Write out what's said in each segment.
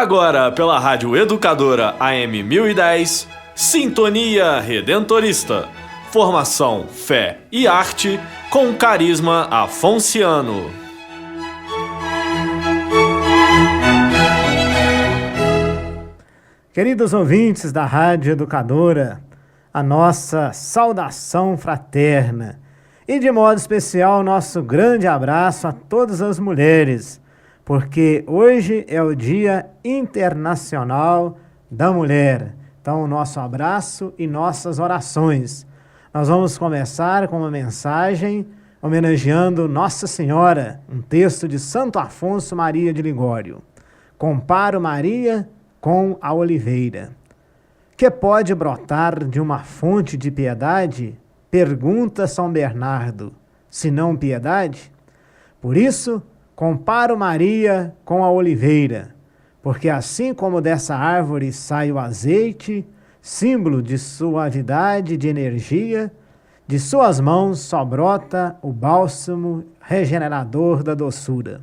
Agora, pela Rádio Educadora AM 1010, Sintonia Redentorista. Formação, fé e arte com carisma afonciano. Queridos ouvintes da Rádio Educadora, a nossa saudação fraterna e, de modo especial, nosso grande abraço a todas as mulheres, porque hoje é o Dia Internacional da Mulher. Então, o nosso abraço e nossas orações. Nós vamos começar com uma mensagem homenageando Nossa Senhora, um texto de Santo Afonso Maria de Ligório. Comparo Maria com a oliveira. Que pode brotar de uma fonte de piedade? Pergunta São Bernardo, se não piedade? Por isso, comparo Maria com a oliveira, porque assim como dessa árvore sai o azeite, símbolo de suavidade e de energia, de suas mãos só brota o bálsamo regenerador da doçura.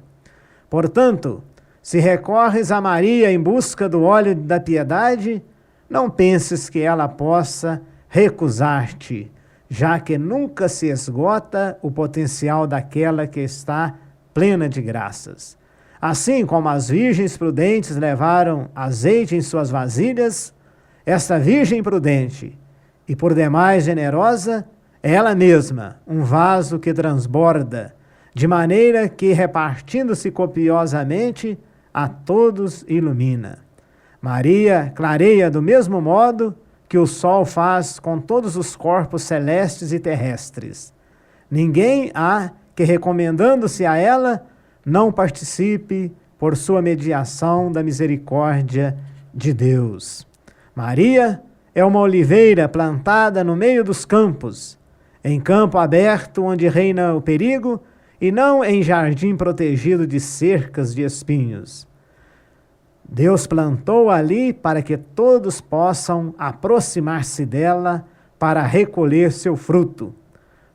Portanto, se recorres a Maria em busca do óleo da piedade, não penses que ela possa recusar-te, já que nunca se esgota o potencial daquela que está plena de graças. Assim como as virgens prudentes levaram azeite em suas vasilhas, esta virgem prudente e por demais generosa é ela mesma, um vaso que transborda, de maneira que, repartindo-se copiosamente, a todos ilumina. Maria clareia do mesmo modo que o sol faz com todos os corpos celestes e terrestres. Ninguém há que, recomendando-se a ela, não participe por sua mediação da misericórdia de Deus. Maria é uma oliveira plantada no meio dos campos, em campo aberto onde reina o perigo, e não em jardim protegido de cercas de espinhos. Deus plantou ali para que todos possam aproximar-se dela para recolher seu fruto.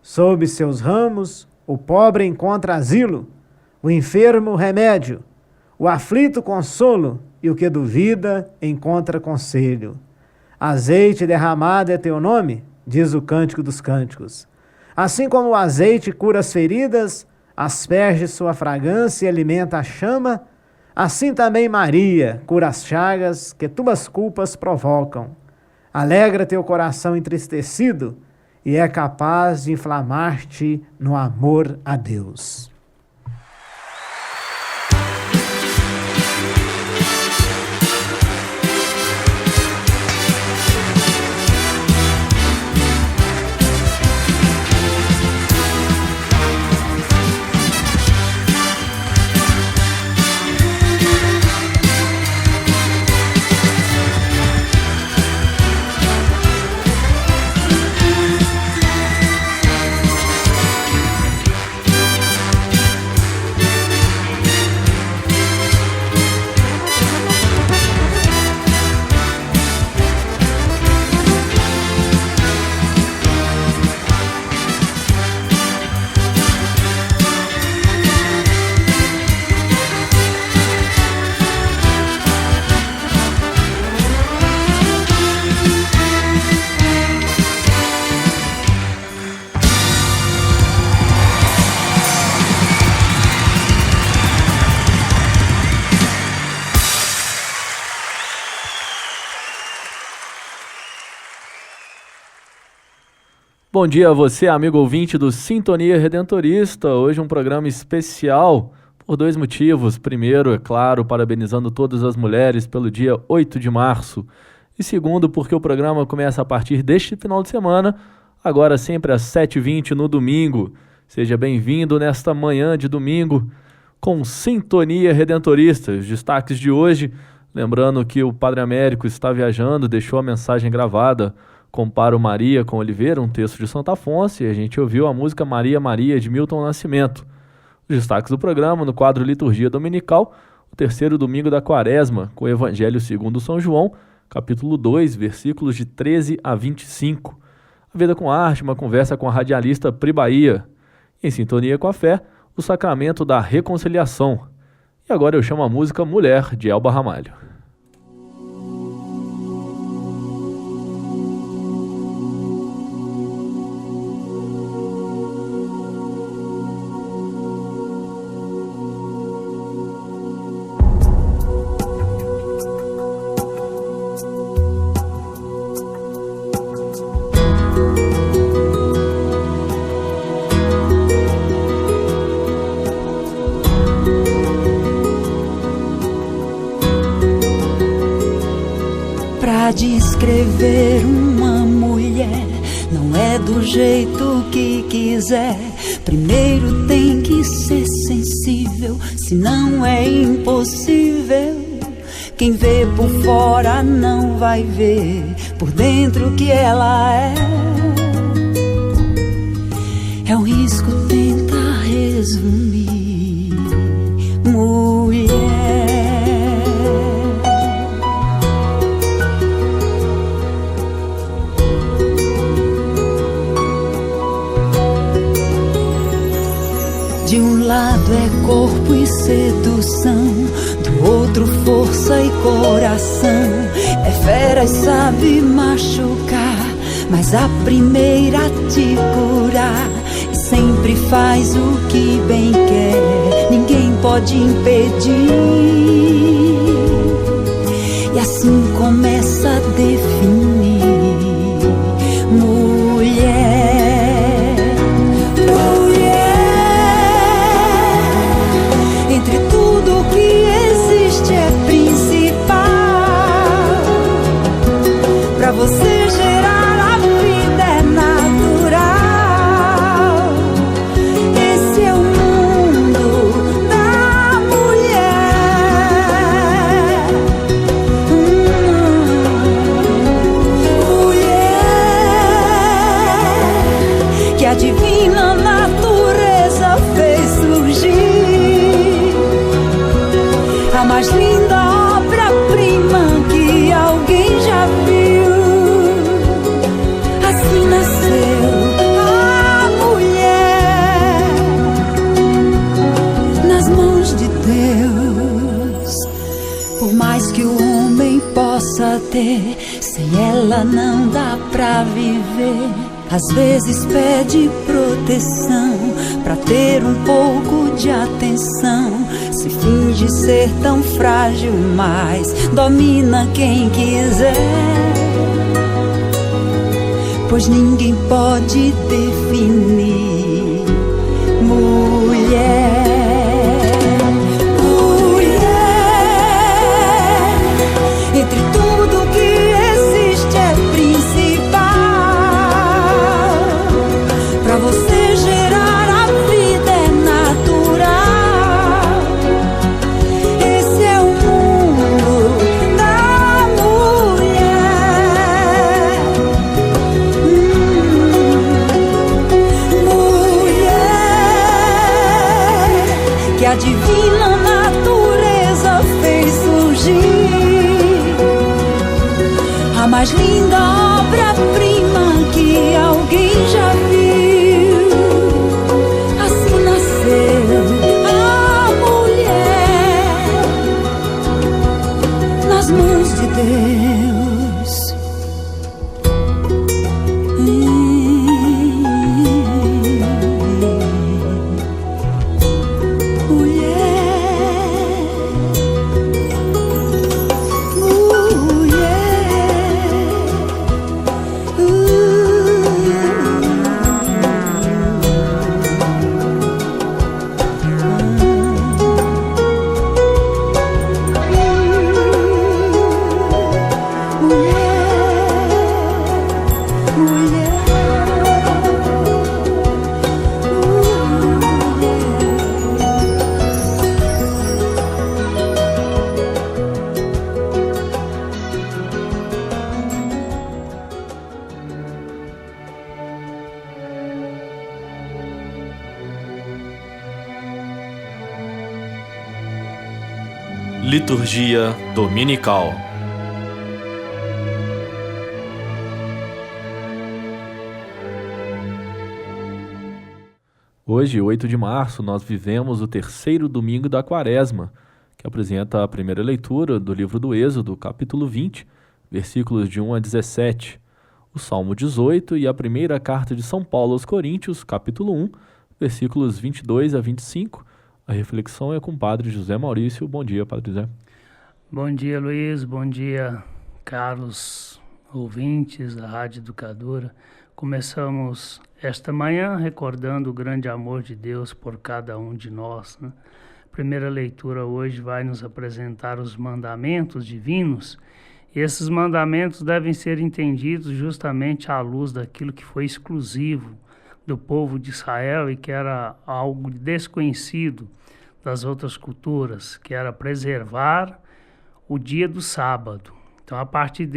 Sob seus ramos, o pobre encontra asilo, o enfermo remédio, o aflito consolo e o que duvida encontra conselho. Azeite derramado é teu nome, diz o Cântico dos Cânticos. Assim como o azeite cura as feridas, asperge sua fragrância e alimenta a chama, assim também Maria cura as chagas que tuas culpas provocam. Alegra teu coração entristecido e é capaz de inflamar-te no amor a Deus. Bom dia a você, amigo ouvinte do Sintonia Redentorista. Hoje um programa especial por dois motivos. Primeiro, é claro, parabenizando todas as mulheres pelo dia 8 de março. E segundo, porque o programa começa a partir deste final de semana, agora sempre às 7h20 no domingo. Seja bem-vindo nesta manhã de domingo com Sintonia Redentorista. Os destaques de hoje, lembrando que o Padre Américo está viajando, deixou a mensagem gravada. Comparo Maria com Oliveira, um texto de Santo Afonso, e a gente ouviu a música Maria, Maria, de Milton Nascimento. Os destaques do programa, no quadro Liturgia Dominical, o terceiro domingo da Quaresma, com o Evangelho segundo São João, capítulo 2, versículos de 13 a 25. A Vida com Arte, uma conversa com a radialista Pri Bahia. Em sintonia com a fé, o sacramento da reconciliação. E agora eu chamo a música Mulher, de Elba Ramalho. descrever uma mulher, não é do jeito que quiser. Primeiro tem que ser sensível, senão é impossível. Quem vê por fora não vai ver por dentro que ela é. É um risco tentar resumir mulher. De um lado é corpo e sedução, do outro força e coração. É fera e sabe machucar, mas a primeira te curar. E sempre faz o que bem quer, ninguém pode impedir. E assim começa a definir mulher. Pra você gerar a vida é natural. Esse é o mundo da mulher. Mulher que a divina natureza fez surgir, a mais linda obra-prima que alguém já viu. Que o homem possa ter, sem ela não dá pra viver. Às vezes pede proteção pra ter um pouco de atenção. Se finge ser tão frágil, mas domina quem quiser. Pois ninguém pode definir mulher. Entre tudo que existe é principal. Pra você gerar a vida é natural. Esse é o mundo da mulher. Mulher que a divina natureza fez surgir, a mais linda obra-prima que alguém já viu. Assim nasceu a mulher nas mãos de Deus. Liturgia Dominical. Hoje, 8 de março, nós vivemos o terceiro domingo da Quaresma, que apresenta a primeira leitura do livro do Êxodo, capítulo 20, versículos de 1 a 17, o Salmo 18 e a primeira carta de São Paulo aos Coríntios, capítulo 1, versículos 22 a 25. A reflexão é com o Padre José Maurício. Bom dia, Padre José. Bom dia, Luiz. Bom dia, caros ouvintes da Rádio Educadora. Começamos esta manhã recordando o grande amor de Deus por cada um de nós, né? A primeira leitura hoje vai nos apresentar os mandamentos divinos E esses mandamentos devem ser entendidos justamente à luz daquilo que foi exclusivo do povo de Israel e que era algo desconhecido das outras culturas, que era preservar o dia do sábado. Então, a partir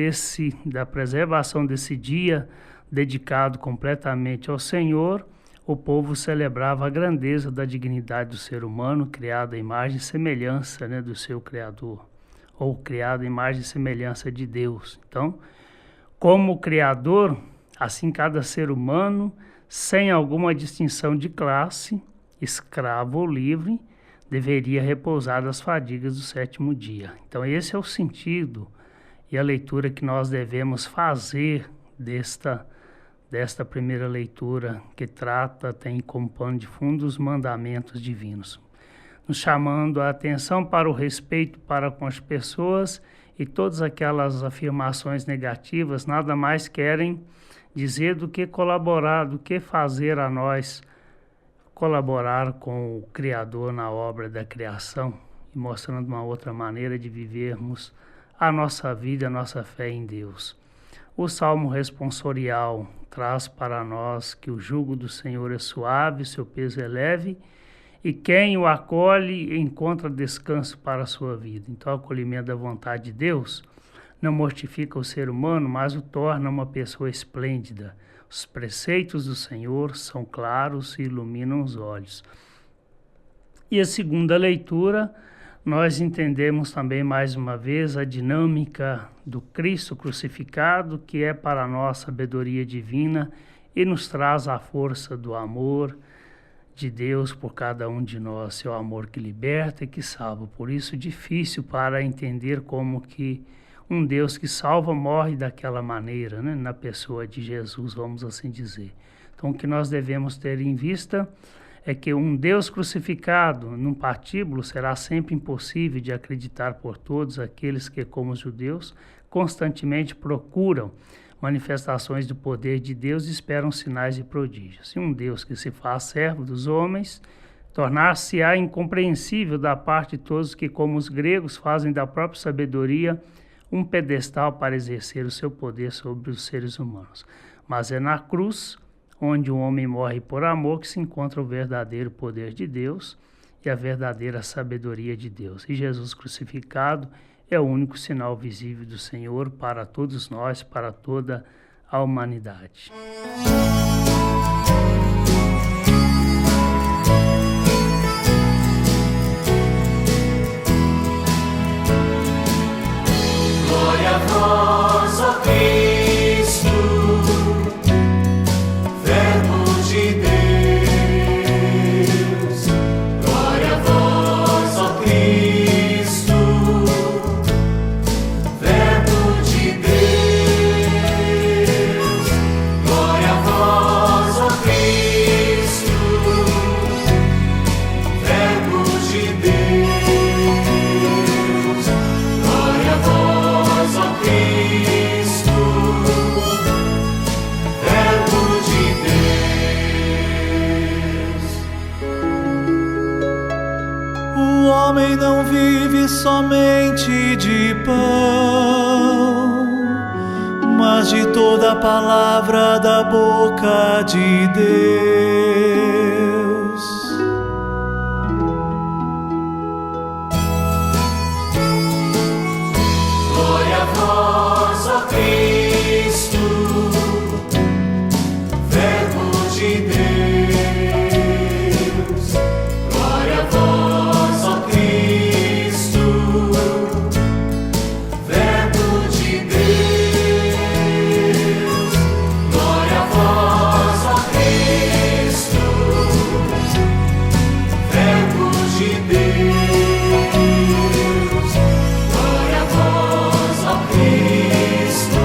da preservação desse dia dedicado completamente ao Senhor, o povo celebrava a grandeza da dignidade do ser humano, criado à imagem e semelhança, né, do seu Criador, ou criado à imagem e semelhança de Deus. Então, como Criador, assim cada ser humano, sem alguma distinção de classe, escravo ou livre, deveria repousar das fadigas do sétimo dia. Então, esse é o sentido e a leitura que nós devemos fazer desta primeira leitura, que tem como pano de fundo os mandamentos divinos, nos chamando a atenção para o respeito para com as pessoas, e todas aquelas afirmações negativas nada mais querem dizer do que colaborar, do que fazer a nós colaborar com o Criador na obra da criação e mostrando uma outra maneira de vivermos a nossa vida, a nossa fé em Deus. O Salmo responsorial traz para nós que o jugo do Senhor é suave, seu peso é leve, e quem o acolhe encontra descanso para a sua vida. Então, o acolhimento da vontade de Deus não mortifica o ser humano, mas o torna uma pessoa esplêndida. Os preceitos do Senhor são claros e iluminam os olhos. E a segunda leitura, nós entendemos também mais uma vez a dinâmica do Cristo crucificado, que é para nós sabedoria divina e nos traz a força do amor de Deus por cada um de nós, seu amor que liberta e que salva. Por isso, difícil para entender como que um Deus que salva morre daquela maneira, né? Na pessoa de Jesus, vamos assim dizer. Então, o que nós devemos ter em vista é que um Deus crucificado num patíbulo será sempre impossível de acreditar por todos aqueles que, como os judeus, constantemente procuram manifestações do poder de Deus e esperam sinais e prodígios. E um Deus que se faz servo dos homens, tornar-se-á incompreensível da parte de todos que, como os gregos, fazem da própria sabedoria um pedestal para exercer o seu poder sobre os seres humanos. Mas é na cruz, onde o homem morre por amor, que se encontra o verdadeiro poder de Deus e a verdadeira sabedoria de Deus. E Jesus crucificado é o único sinal visível do Senhor para todos nós, para toda a humanidade. Glória a vós, ó Cristo, Verbo de Deus. Glória a vós, ó Cristo, Verbo de Deus. Glória a vós, ó Cristo, Verbo de Deus. Glória a vós, ó Cristo, Verbo de Deus. O homem não vive somente de pão, mas de toda a palavra da boca de Deus. Glória a vós, ó Cristo, Verbo de Deus. Glória a vós, ó Cristo, Verbo de Deus. Glória a vós, ó Cristo, Verbo de Deus. Glória a vós, ó Cristo,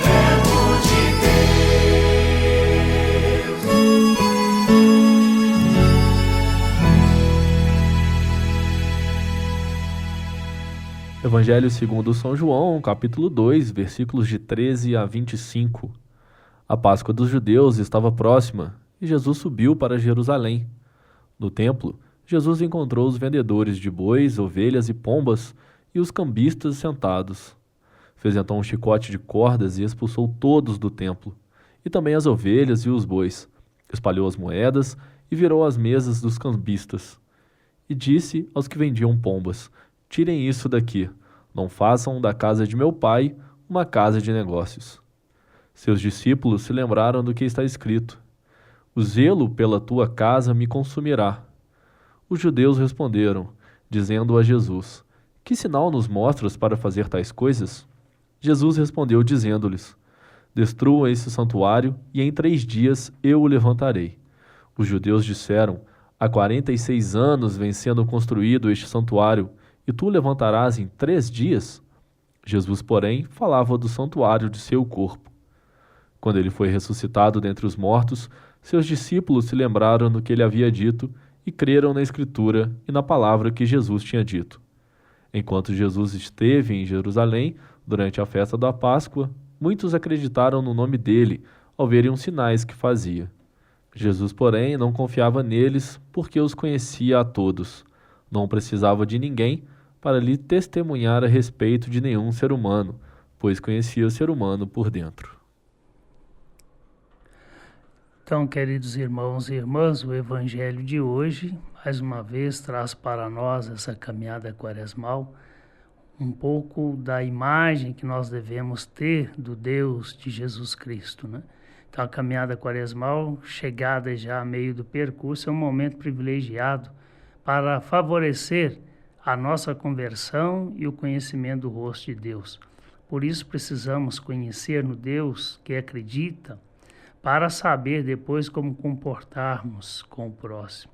Verbo de Deus. Evangelho segundo São João, capítulo 2, versículos de 13 a 25. A Páscoa dos judeus estava próxima e Jesus subiu para Jerusalém. No templo, Jesus encontrou os vendedores de bois, ovelhas e pombas e os cambistas sentados. Fez então um chicote de cordas e expulsou todos do templo, e também as ovelhas e os bois. Espalhou as moedas e virou as mesas dos cambistas. E disse aos que vendiam pombas: tirem isso daqui, não façam da casa de meu pai uma casa de negócios. Seus discípulos se lembraram do que está escrito: o zelo pela tua casa me consumirá. Os judeus responderam, dizendo a Jesus: que sinal nos mostras para fazer tais coisas? Jesus respondeu, dizendo-lhes: destruam esse santuário, e em 3 dias eu o levantarei. Os judeus disseram: há 46 anos vem sendo construído este santuário, e tu o levantarás em 3 dias? Jesus, porém, falava do santuário de seu corpo. Quando ele foi ressuscitado dentre os mortos, seus discípulos se lembraram do que ele havia dito e creram na Escritura e na palavra que Jesus tinha dito. Enquanto Jesus esteve em Jerusalém, durante a festa da Páscoa, muitos acreditaram no nome dele ao verem os sinais que fazia. Jesus, porém, não confiava neles porque os conhecia a todos. Não precisava de ninguém para lhe testemunhar a respeito de nenhum ser humano, pois conhecia o ser humano por dentro. Então, queridos irmãos e irmãs, o Evangelho de hoje, mais uma vez, traz para nós essa caminhada quaresmal, um pouco da imagem que nós devemos ter do Deus de Jesus Cristo, né? Então, a caminhada quaresmal, chegada já a meio do percurso, é um momento privilegiado para favorecer a nossa conversão e o conhecimento do rosto de Deus. Por isso, precisamos conhecer no Deus que acredita, para saber depois como comportarmos com o próximo.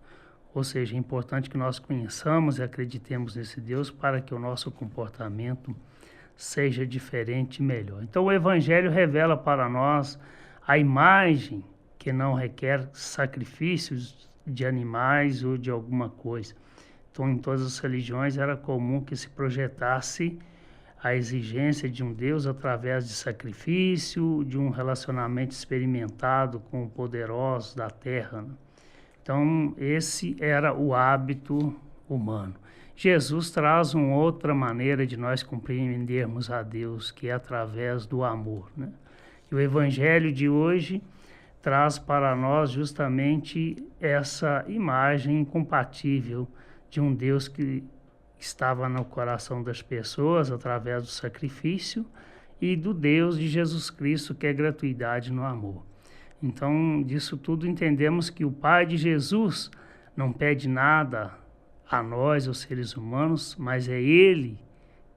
Ou seja, é importante que nós conheçamos e acreditemos nesse Deus para que o nosso comportamento seja diferente e melhor. Então o Evangelho revela para nós a imagem que não requer sacrifícios de animais ou de alguma coisa. Então em todas as religiões era comum que se projetasse a exigência de um Deus através de sacrifício, de um relacionamento experimentado com o poderoso da terra, né? Então, esse era o hábito humano. Jesus traz uma outra maneira de nós compreendermos a Deus, que é através do amor, né? E o Evangelho de hoje traz para nós justamente essa imagem incompatível de um Deus que estava no coração das pessoas através do sacrifício e do Deus de Jesus Cristo, que é gratuidade no amor. Então, disso tudo entendemos que o Pai de Jesus não pede nada a nós, os seres humanos, mas é Ele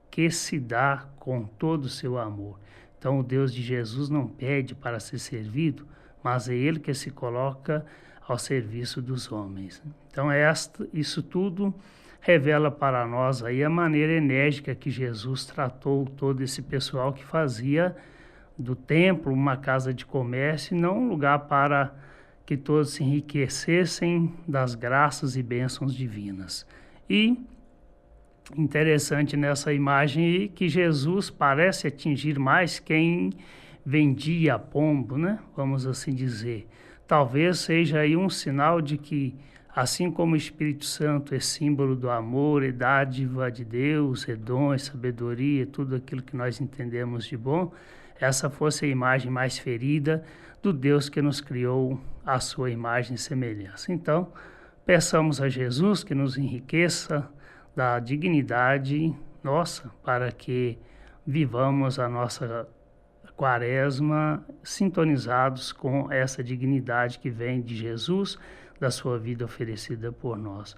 que se dá com todo o seu amor. Então, o Deus de Jesus não pede para ser servido, mas é Ele que se coloca ao serviço dos homens. Então, isso tudo revela para nós aí a maneira enérgica que Jesus tratou todo esse pessoal que fazia do templo uma casa de comércio e não um lugar para que todos se enriquecessem das graças e bênçãos divinas. E interessante nessa imagem aí que Jesus parece atingir mais quem vendia pombo, né? Vamos assim dizer. Talvez seja aí um sinal de que, assim como o Espírito Santo é símbolo do amor e dádiva de Deus, é dom, é sabedoria, tudo aquilo que nós entendemos de bom, essa fosse a imagem mais ferida do Deus que nos criou à sua imagem e semelhança. Então, peçamos a Jesus que nos enriqueça da dignidade nossa, para que vivamos a nossa quaresma sintonizados com essa dignidade que vem de Jesus, da sua vida oferecida por nós.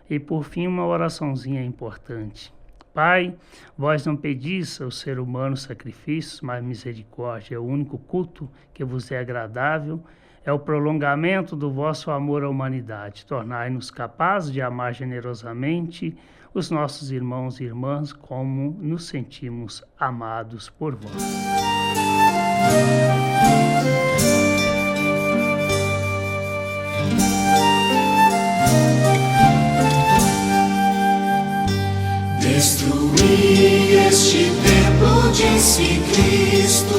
E por fim, uma oraçãozinha importante. Pai, vós não pedis ao ser humano sacrifícios, mas misericórdia. É o único culto que vos é agradável, é o prolongamento do vosso amor à humanidade. Tornai-nos capazes de amar generosamente os nossos irmãos e irmãs como nos sentimos amados por vós. Destruí este templo, disse Cristo,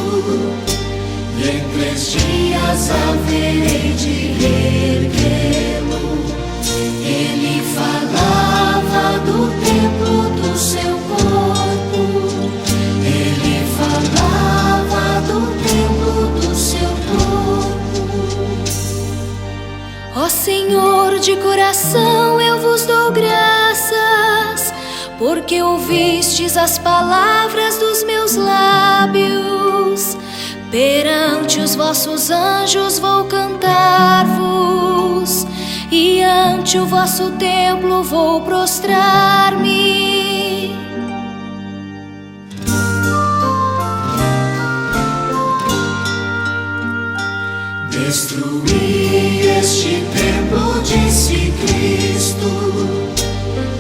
e em 3 dias haverei de erguê-lo. Ele falava do templo do seu corpo, Ó Senhor, de coração eu vos dou graças, porque ouvistes as palavras dos meus lábios. Perante os vossos anjos vou cantar-vos, e ante o vosso templo vou prostrar-me. Destruí este templo, disse Cristo,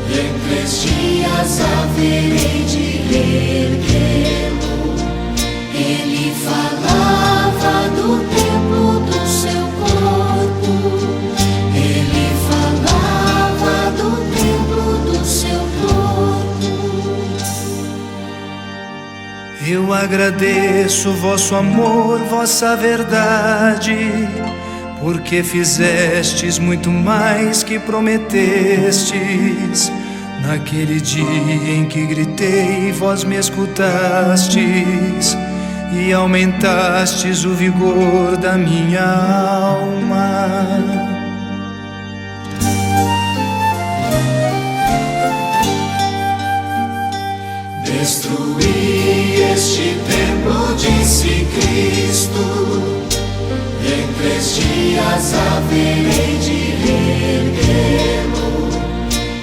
e em 3 dias haverei de reerguê-lo. Ele falava do templo do seu corpo, ele falava do templo do seu corpo. Eu agradeço vosso amor, vossa verdade, porque fizestes muito mais que prometestes. Naquele dia em que gritei, vós me escutastes, e aumentastes o vigor da minha alma. Destruí este templo, disse Cristo, e em 3 dias haverei de reerguê-lo.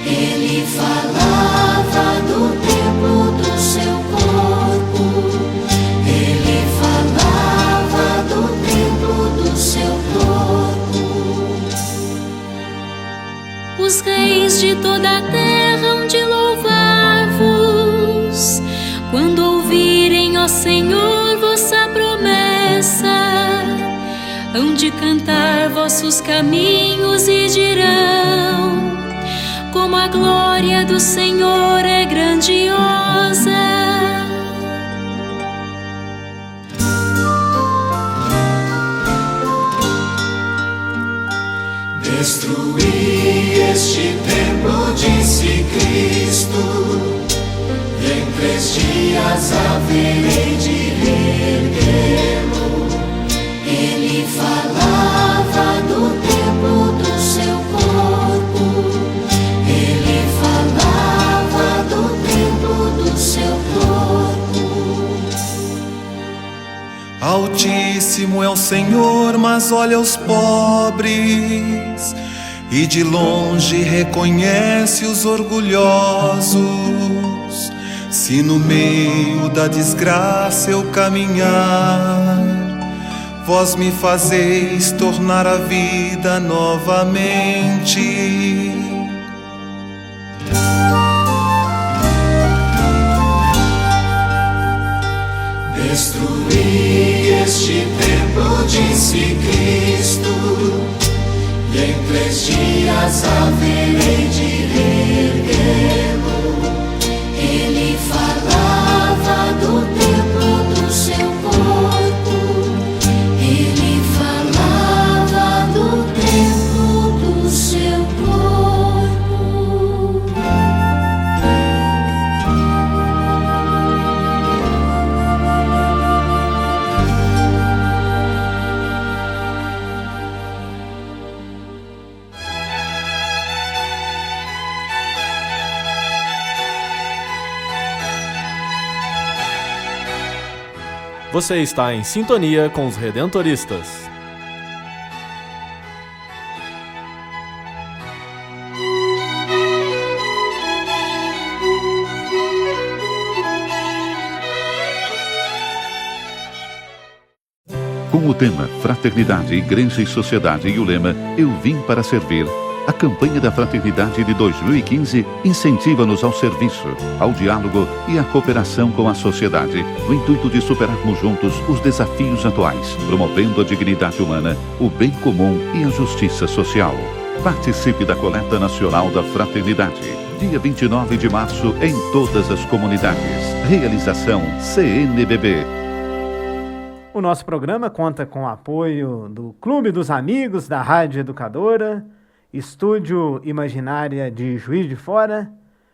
Ele falava do templo do seu corpo, ele falava do templo do seu corpo. Os reis de toda a terra hão de louvar-vos, quando ouvirem, ó Senhor, vossa promessa. Hão de cantar vossos caminhos e dirão: como a glória do Senhor é grandiosa. Destruí este templo, disse Cristo, e em 3 dias haverei de reerguê-lo. Ele falava do templo do seu corpo, ele falava do templo do seu corpo. Altíssimo é o Senhor, mas olha os pobres, e de longe reconhece os orgulhosos. Se no meio da desgraça eu caminhar, vós me fazeis tornar a vida novamente. Destruí este templo, disse Cristo, e em 3 dias haverei de reerguê-lo. Ele falava do templo do seu corpo, ele falava do templo do seu corpo. Você está em sintonia com os Redentoristas. Com o tema Fraternidade, Igreja e Sociedade e o lema Eu Vim para Servir, a campanha da Fraternidade de 2015 incentiva-nos ao serviço, ao diálogo e à cooperação com a sociedade, no intuito de superarmos juntos os desafios atuais, promovendo a dignidade humana, o bem comum e a justiça social. Participe da Coleta Nacional da Fraternidade, dia 29 de março, em todas as comunidades. Realização CNBB. O nosso programa conta com o apoio do Clube dos Amigos da Rádio Educadora, Estúdio Imaginária de Juiz de Fora,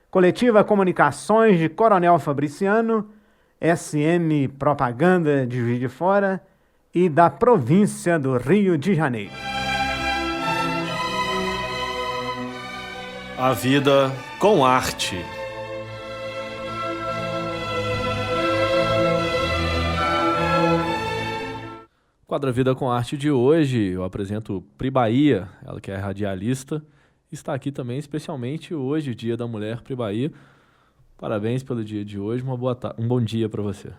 Coletiva Comunicações de Coronel Fabriciano, SM Propaganda de Juiz de Fora e da Província do Rio de Janeiro. A vida com arte. Quadro Vida com Arte de hoje, eu apresento Pri Bahia, ela que é radialista, está aqui também especialmente hoje, Dia da Mulher, Pri Bahia. Parabéns pelo dia de hoje, um bom dia para você.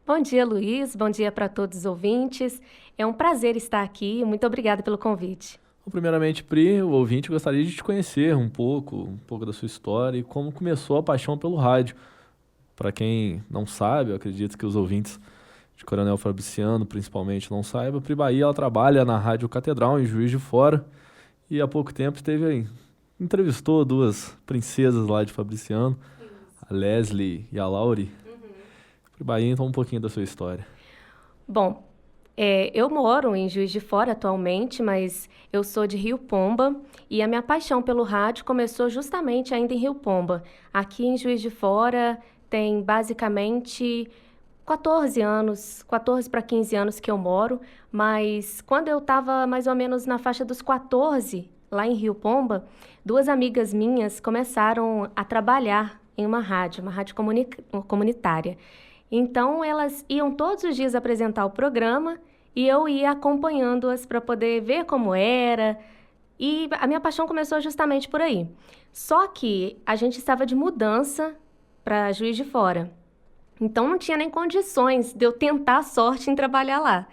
Bom dia, Luiz, bom dia para todos os ouvintes. É um prazer estar aqui, muito obrigada pelo convite. Primeiramente, Pri, o ouvinte gostaria de te conhecer um pouco da sua história e como começou a paixão pelo rádio. Para quem não sabe, eu acredito que os ouvintes de Coronel Fabriciano, principalmente, não saibam, Pri Bahia, ela trabalha na Rádio Catedral, em Juiz de Fora, e há pouco tempo entrevistou duas princesas lá de Fabriciano, a Leslie e a Laure. Pri Bahia, então, um pouquinho da sua história. Bom, eu moro em Juiz de Fora atualmente, mas eu sou de Rio Pomba, e a minha paixão pelo rádio começou justamente ainda em Rio Pomba. Aqui em Juiz de Fora tem basicamente 14 para 15 anos que eu moro, mas quando eu estava mais ou menos na faixa dos 14, lá em Rio Pomba, duas amigas minhas começaram a trabalhar em uma rádio comunitária. Então, elas iam todos os dias apresentar o programa e eu ia acompanhando-as para poder ver como era. E a minha paixão começou justamente por aí. Só que a gente estava de mudança para Juiz de Fora. Então, não tinha nem condições de eu tentar a sorte em trabalhar lá.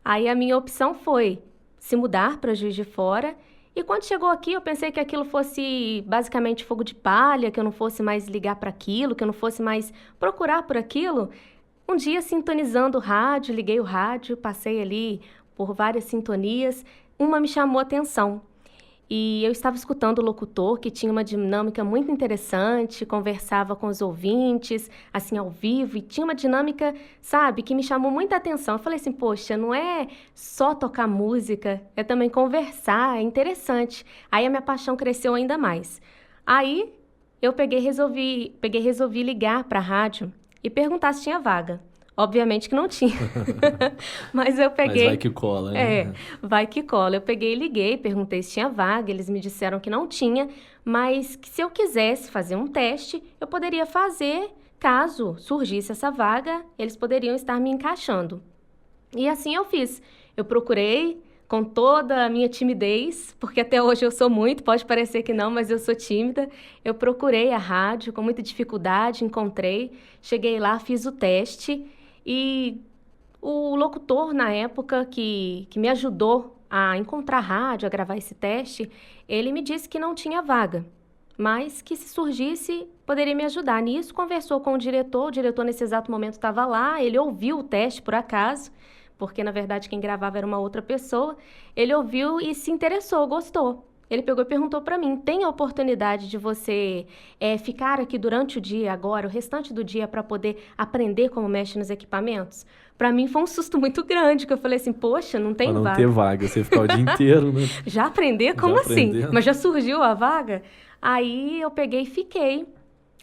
Aí, a minha opção foi se mudar para Juiz de Fora. E quando chegou aqui, eu pensei que aquilo fosse basicamente fogo de palha, que eu não fosse mais ligar para aquilo, que eu não fosse mais procurar por aquilo. Um dia, sintonizando o rádio, liguei o rádio, passei ali por várias sintonias. Uma me chamou a atenção. E eu estava escutando o locutor, que tinha uma dinâmica muito interessante, conversava com os ouvintes, assim, ao vivo, e tinha uma dinâmica, sabe, que me chamou muita atenção. Eu falei assim, poxa, não é só tocar música, é também conversar, é interessante. Aí a minha paixão cresceu ainda mais. Aí eu resolvi ligar para a rádio e perguntar se tinha vaga. Obviamente que não tinha, mas eu peguei... Mas vai que cola, né? Vai que cola. Eu peguei e liguei, perguntei se tinha vaga, eles me disseram que não tinha, mas que se eu quisesse fazer um teste, eu poderia fazer, caso surgisse essa vaga, eles poderiam estar me encaixando. E assim eu fiz. Eu procurei com toda a minha timidez, porque até hoje eu sou muito, pode parecer que não, mas eu sou tímida. Eu procurei a rádio com muita dificuldade, encontrei, cheguei lá, fiz o teste. E o locutor, na época, que me ajudou a encontrar a rádio, a gravar esse teste, ele me disse que não tinha vaga, mas que se surgisse, poderia me ajudar. Nisso, conversou com o diretor nesse exato momento estava lá, ele ouviu o teste por acaso, porque, na verdade, quem gravava era uma outra pessoa. Ele ouviu e se interessou, gostou. Ele pegou e perguntou para mim, tem a oportunidade de você ficar aqui durante o dia agora, o restante do dia, para poder aprender como mexe nos equipamentos? Para mim foi um susto muito grande, que eu falei assim, poxa, não tem vaga. Não ter vaga, você ficar o dia inteiro, né? Já aprender? Como assim? Mas já surgiu a vaga? Aí eu peguei e fiquei.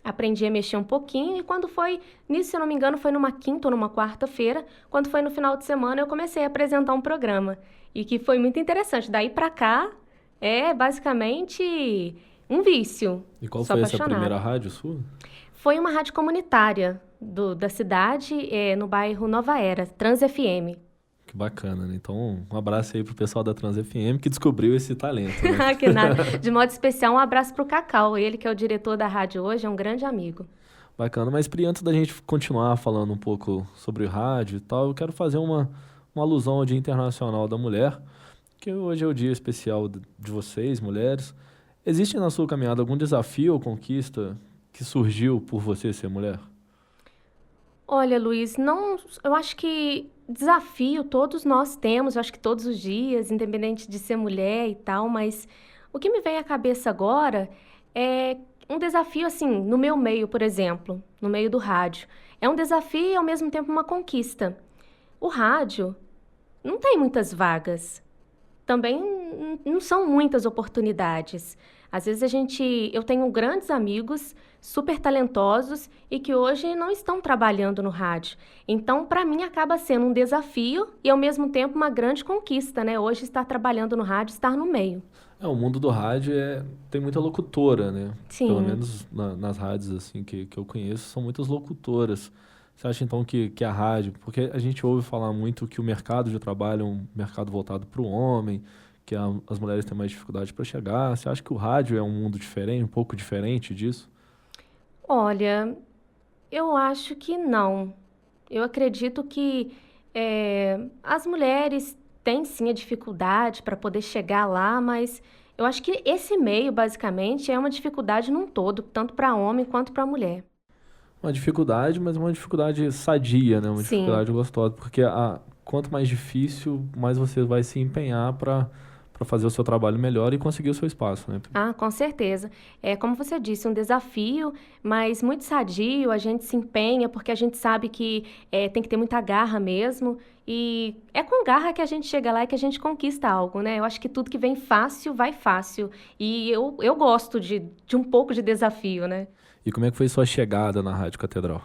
Aprendi a mexer um pouquinho e quando foi, nisso, se eu não me engano, foi numa quinta ou numa quarta-feira, quando foi no final de semana, eu comecei a apresentar um programa. E que foi muito interessante. Daí para cá, é basicamente um vício. E qual foi essa primeira rádio sua? Foi uma rádio comunitária da cidade, no bairro Nova Era, Trans FM. Que bacana, né? Então, um abraço aí pro pessoal da Trans FM que descobriu esse talento, né? Que nada. De modo especial, um abraço pro Cacau. Ele que é o diretor da rádio hoje, é um grande amigo. Bacana. Mas, Pri, antes da gente continuar falando um pouco sobre rádio e tal, eu quero fazer uma alusão ao Dia Internacional da Mulher, que hoje é o dia especial de vocês, mulheres. Existe na sua caminhada algum desafio ou conquista que surgiu por você ser mulher? Olha, Luiz, eu acho que desafio todos nós temos, eu acho que todos os dias, independente de ser mulher e tal, mas o que me vem à cabeça agora é um desafio, assim, no meu meio, por exemplo, no meio do rádio. É um desafio e, ao mesmo tempo, uma conquista. O rádio não tem muitas vagas. também não são muitas oportunidades. Às vezes eu tenho grandes amigos super talentosos e que hoje não estão trabalhando no rádio. Então, para mim, acaba sendo um desafio e, ao mesmo tempo, uma grande conquista, né? Hoje, estar trabalhando no rádio, estar no meio. O mundo do rádio tem muita locutora, né? Sim. Pelo menos nas rádios assim, que eu conheço, são muitas locutoras. Você acha, então, que a rádio... Porque a gente ouve falar muito que o mercado de trabalho é um mercado voltado para o homem, que as mulheres têm mais dificuldade para chegar. Você acha que o rádio é um mundo diferente, um pouco diferente disso? Olha, eu acho que não. Eu acredito que as mulheres têm sim a dificuldade para poder chegar lá, mas eu acho que esse meio, basicamente, é uma dificuldade num todo, tanto para homem quanto para mulher. Uma dificuldade, mas uma dificuldade sadia, né? Uma Sim. dificuldade gostosa, porque quanto mais difícil, mais você vai se empenhar para fazer o seu trabalho melhor e conseguir o seu espaço, né? Ah, com certeza. É, como você disse, um desafio, mas muito sadio, a gente se empenha, porque a gente sabe que tem que ter muita garra mesmo, e é com garra que a gente chega lá e que a gente conquista algo, né? Eu acho que tudo que vem fácil, vai fácil, e eu gosto de um pouco de desafio, né? E como é que foi sua chegada na Rádio Catedral?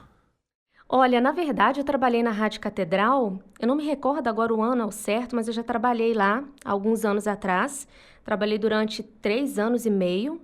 Olha, na verdade, eu trabalhei na Rádio Catedral, eu não me recordo agora o ano ao certo, mas eu já trabalhei lá há alguns anos atrás. Trabalhei durante 3 anos e meio.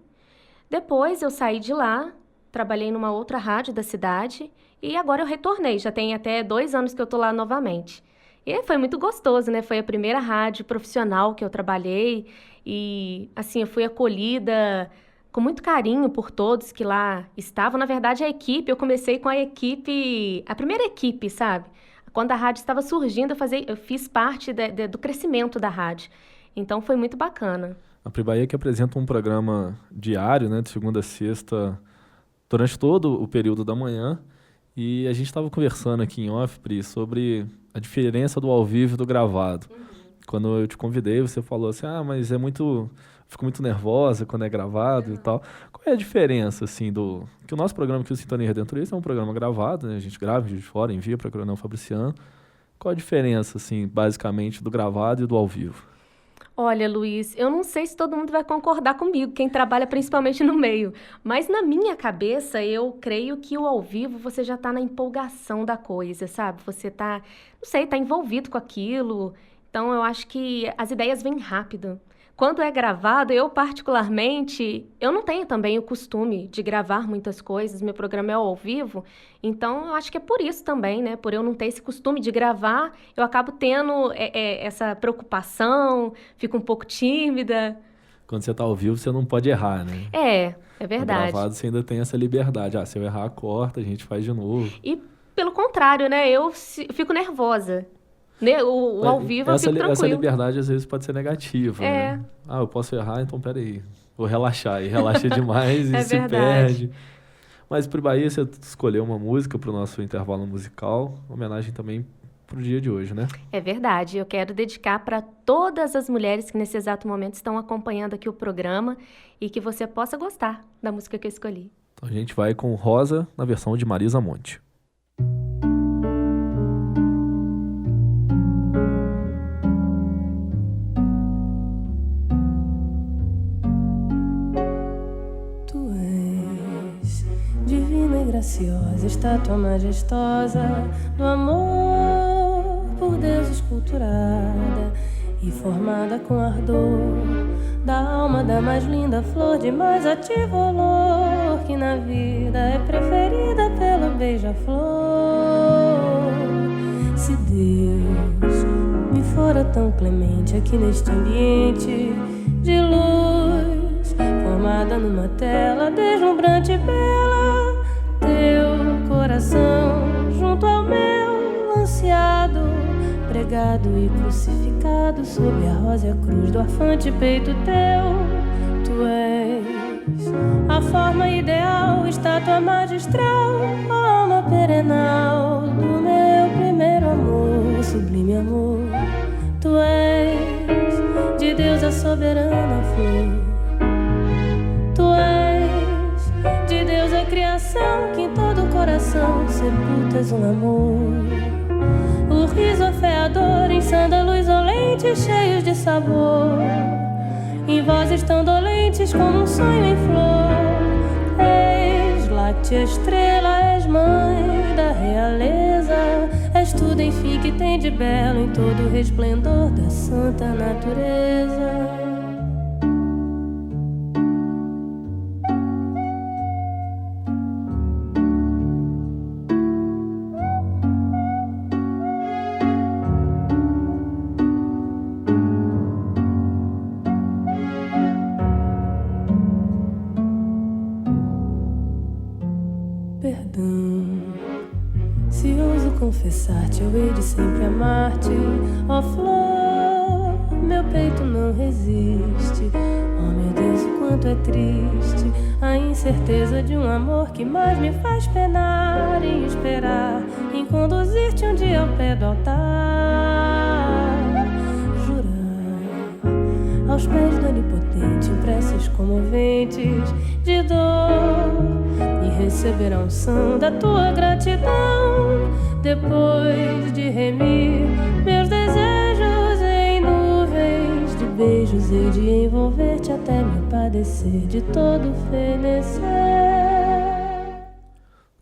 Depois eu saí de lá, trabalhei numa outra rádio da cidade e agora eu retornei. Já tem até 2 anos que eu tô lá novamente. E foi muito gostoso, né? Foi a primeira rádio profissional que eu trabalhei e, assim, eu fui acolhida com muito carinho por todos que lá estavam. Na verdade, eu comecei com a primeira equipe, sabe? Quando a rádio estava surgindo, eu fiz parte do crescimento da rádio. Então, foi muito bacana. A Pri Bahia que apresenta um programa diário, né, de segunda a sexta, durante todo o período da manhã. E a gente estava conversando aqui em off, Pri, sobre a diferença do ao vivo e do gravado. Quando eu te convidei, você falou assim, mas fico muito nervosa quando é gravado e tal. Qual é a diferença, assim, que o nosso programa aqui, o Sintonia Redentorista, é um programa gravado, né? A gente grava de fora, envia para o Coronel Fabriciano. Qual a diferença, assim, basicamente, do gravado e do ao vivo? Olha, Luiz, eu não sei se todo mundo vai concordar comigo, quem trabalha principalmente no meio. Mas na minha cabeça, eu creio que o ao vivo você já está na empolgação da coisa, sabe? Você tá envolvido com aquilo. Então, eu acho que as ideias vêm rápido. Quando é gravado, eu particularmente, eu não tenho também o costume de gravar muitas coisas, meu programa é ao vivo, então eu acho que é por isso também, né? Por eu não ter esse costume de gravar, eu acabo tendo essa preocupação, fico um pouco tímida. Quando você está ao vivo, você não pode errar, né? É verdade. No gravado, você ainda tem essa liberdade. Se eu errar, corta, a gente faz de novo. E pelo contrário, né? Eu fico nervosa. O ao vivo eu fico tranquilo. Essa liberdade às vezes pode ser negativa, né? Eu posso errar, então peraí, vou relaxar. E relaxa demais e se perde. Mas Pri Bahia, você escolheu uma música para o nosso intervalo musical, homenagem também para o dia de hoje, né? É verdade, eu quero dedicar para todas as mulheres que nesse exato momento estão acompanhando aqui o programa e que você possa gostar da música que eu escolhi. Então a gente vai com Rosa na versão de Marisa Monte. Graciosa, estátua majestosa do amor por Deus esculturada e formada com ardor da alma da mais linda flor de mais ativo olor que na vida é preferida pelo beija-flor. Se Deus me fora tão clemente aqui neste ambiente de luz, formada numa tela deslumbrante e bela, teu coração junto ao meu ansiado, pregado e crucificado sob a rósea cruz do arfante peito teu. Tu és a forma ideal, estátua magistral, alma perenal do meu primeiro amor, sublime amor. Tu és de Deus a soberana flor. Tu és de Deus a criação que em todo coração sepultas um amor. o riso afeador em sândalos olentes cheios de sabor, em vozes tão dolentes como um sonho em flor. És láctea estrela, és mãe da realeza, és tudo enfim que tem de belo em todo o resplendor da santa natureza. Confessar-te, eu hei de sempre amar-te, ó flor, meu peito não resiste. Oh meu Deus, o quanto é triste a incerteza de um amor que mais me faz penar e esperar em conduzir-te um dia ao pé do altar. Jurar aos pés do onipotente em preces comoventes de dor e receber a unção da tua gratidão. Depois de remir meus desejos em nuvens de beijos, hei de envolver-te até me padecer de todo fenecer.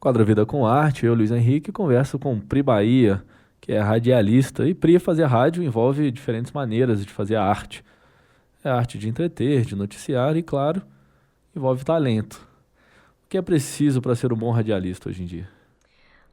Quadro Vida com Arte, eu, Luiz Henrique, converso com Pri Bahia, que é radialista. E Pri, fazer rádio envolve diferentes maneiras de fazer arte. É arte de entreter, de noticiar e, claro, envolve talento. O que é preciso para ser um bom radialista hoje em dia?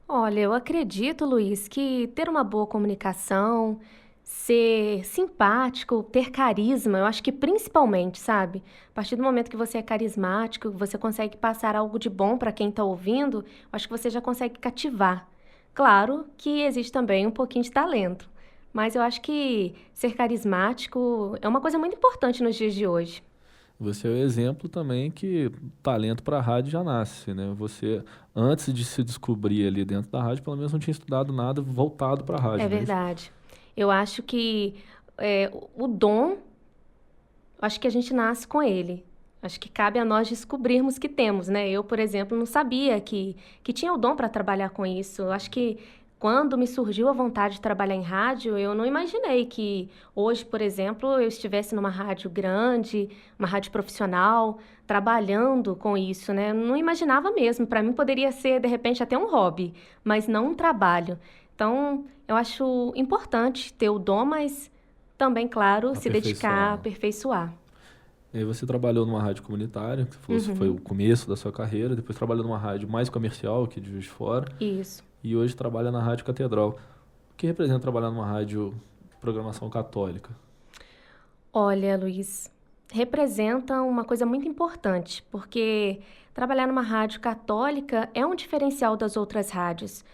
Olha, eu acredito, Luiz, que ter uma boa comunicação, ser simpático, ter carisma, eu acho que principalmente, sabe? A partir do momento que você é carismático, você consegue passar algo de bom para quem está ouvindo, eu acho que você já consegue cativar. Claro que existe também um pouquinho de talento, mas eu acho que ser carismático é uma coisa muito importante nos dias de hoje. Você é o exemplo também que talento para a rádio já nasce, né? Você, antes de se descobrir ali dentro da rádio, pelo menos não tinha estudado nada voltado para a rádio. É verdade. Eu acho que o dom, acho que a gente nasce com ele. Acho que cabe a nós descobrirmos que temos, né? Eu, por exemplo, não sabia que tinha o dom para trabalhar com isso. Eu acho que quando me surgiu a vontade de trabalhar em rádio, eu não imaginei que hoje, por exemplo, eu estivesse numa rádio grande, uma rádio profissional, trabalhando com isso, né? Eu não imaginava mesmo. Para mim poderia ser, de repente, até um hobby, mas não um trabalho. Então, eu acho importante ter o dom, mas também, claro, se dedicar a aperfeiçoar. E aí você trabalhou numa rádio comunitária, que você falou que foi o começo da sua carreira, depois trabalhou numa rádio mais comercial, aqui de Juiz de Fora. Isso. E hoje trabalha na Rádio Catedral. O que representa trabalhar numa rádio programação católica? Olha, Luiz, representa uma coisa muito importante, porque trabalhar numa rádio católica é um diferencial das outras rádios.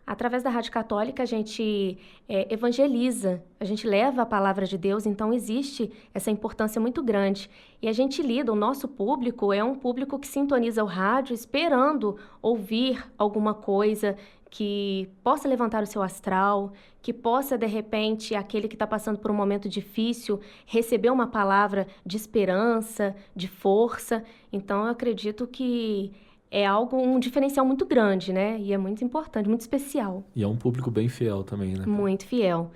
Através da Rádio Católica, a gente evangeliza, a gente leva a palavra de Deus, então existe essa importância muito grande. E a gente lida, o nosso público é um público que sintoniza o rádio esperando ouvir alguma coisa que possa levantar o seu astral, que possa, de repente, aquele que está passando por um momento difícil, receber uma palavra de esperança, de força. Então, eu acredito que é um diferencial muito grande, né? E é muito importante, muito especial. E é um público bem fiel também, né? Muito fiel.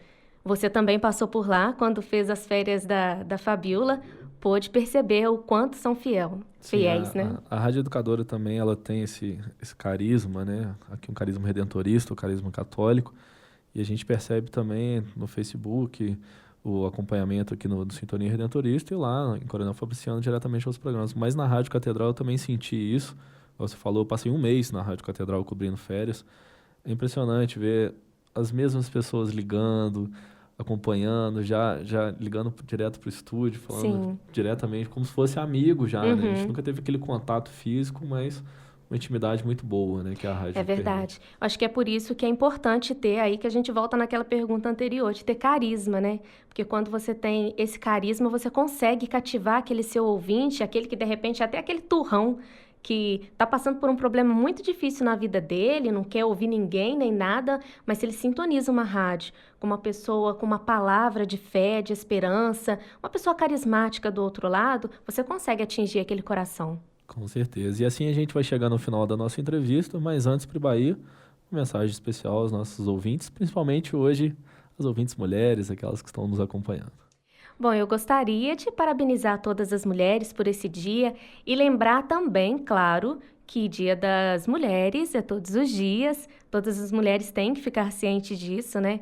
Você também passou por lá quando fez as férias da Fabiola, pôde perceber o quanto são fiéis, né? A Rádio Educadora também, ela tem esse carisma, né? Aqui um carisma redentorista, um carisma católico. E a gente percebe também no Facebook o acompanhamento aqui no Sintonia Redentorista e lá em Coronel Fabriciano diretamente aos programas. Mas na Rádio Catedral eu também senti isso. Você falou, eu passei um mês na Rádio Catedral cobrindo férias. É impressionante ver as mesmas pessoas ligando, acompanhando, já ligando direto para o estúdio, falando diretamente, como se fosse amigo já, né? A gente nunca teve aquele contato físico, mas uma intimidade muito boa, né? Que a rádio É verdade. Acho que é por isso que é importante ter aí, que a gente volta naquela pergunta anterior, de ter carisma, né? Porque quando você tem esse carisma, você consegue cativar aquele seu ouvinte, aquele que, de repente, até aquele turrão, que está passando por um problema muito difícil na vida dele, não quer ouvir ninguém nem nada, mas se ele sintoniza uma rádio com uma pessoa com uma palavra de fé, de esperança, uma pessoa carismática do outro lado, você consegue atingir aquele coração. Com certeza. E assim a gente vai chegar no final da nossa entrevista, mas antes, Pri Bahia, uma mensagem especial aos nossos ouvintes, principalmente hoje as ouvintes mulheres, aquelas que estão nos acompanhando. Bom, eu gostaria de parabenizar todas as mulheres por esse dia e lembrar também, claro, que Dia das Mulheres é todos os dias, todas as mulheres têm que ficar cientes disso, né?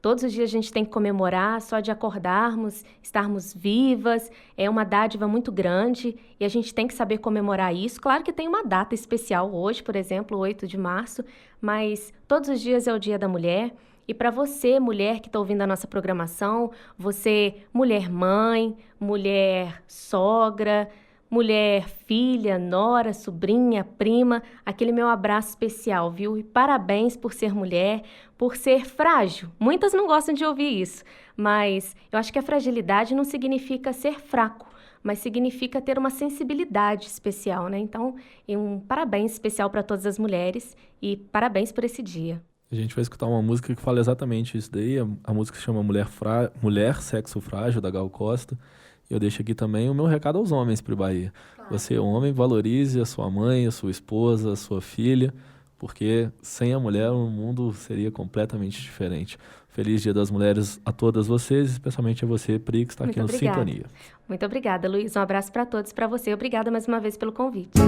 Todos os dias a gente tem que comemorar, só de acordarmos, estarmos vivas, é uma dádiva muito grande e a gente tem que saber comemorar isso. Claro que tem uma data especial hoje, por exemplo, 8 de março, mas todos os dias é o Dia da Mulher. E para você, mulher que está ouvindo a nossa programação, você, mulher mãe, mulher sogra, mulher filha, nora, sobrinha, prima, aquele meu abraço especial, viu? E parabéns por ser mulher, por ser frágil. Muitas não gostam de ouvir isso, mas eu acho que a fragilidade não significa ser fraco, mas significa ter uma sensibilidade especial, né? Então, um parabéns especial para todas as mulheres e parabéns por esse dia. A gente vai escutar uma música que fala exatamente isso daí. A música se chama Mulher, Sexo Frágil, da Gal Costa. E eu deixo aqui também o meu recado aos homens para o Bahia. Claro. Você, homem, valorize a sua mãe, a sua esposa, a sua filha, porque sem a mulher o mundo seria completamente diferente. Feliz Dia das Mulheres a todas vocês, especialmente a você, Pri, que está aqui no Sintonia. Muito obrigada, Luiz. Um abraço para todos, para você. Obrigada mais uma vez pelo convite.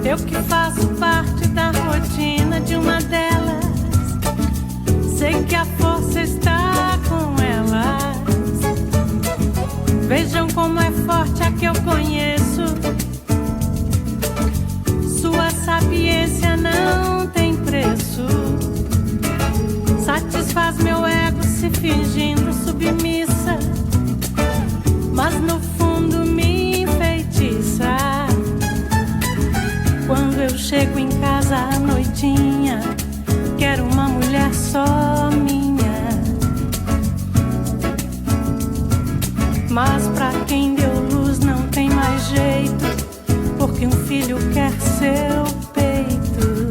Eu que faço parte da rotina de uma delas, sei que a força está com elas. Vejam como é forte a que eu conheço, sua sapiência não tem preço. Satisfaz meu ego se fingindo submissa, mas no fundo me enfeitiça. Quando eu chego em casa à noitinha, quero uma mulher só minha. Mas pra quem deu luz não tem mais jeito, porque um filho quer seu peito.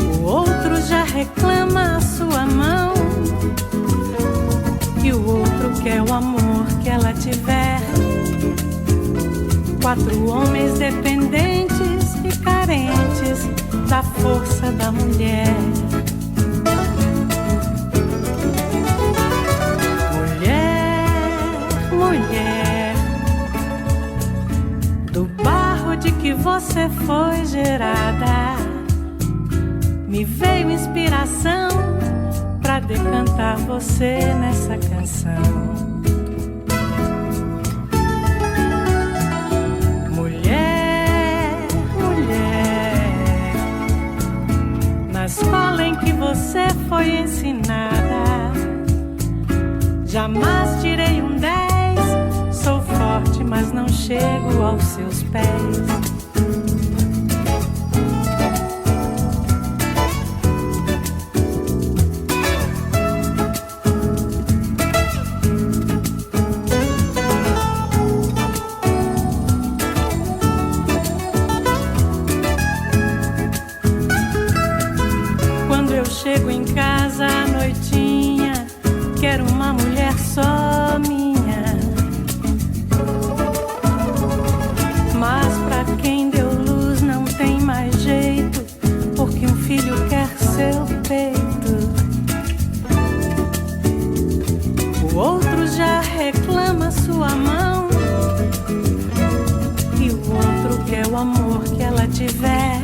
O outro já reclama a sua mão, e o outro quer o amor que ela tiver. 4 homens dependentes e carentes da força da mulher. Mulher, mulher, do barro de que você foi gerada, me veio inspiração pra decantar você nessa canção. Escola em que você foi ensinada, jamais tirei um 10. Sou forte, mas não chego aos seus pés. Chego em casa à noitinha, quero uma mulher só minha. Mas pra quem deu luz não tem mais jeito, porque um filho quer seu peito. O outro já reclama sua mão, e o outro quer o amor que ela tiver.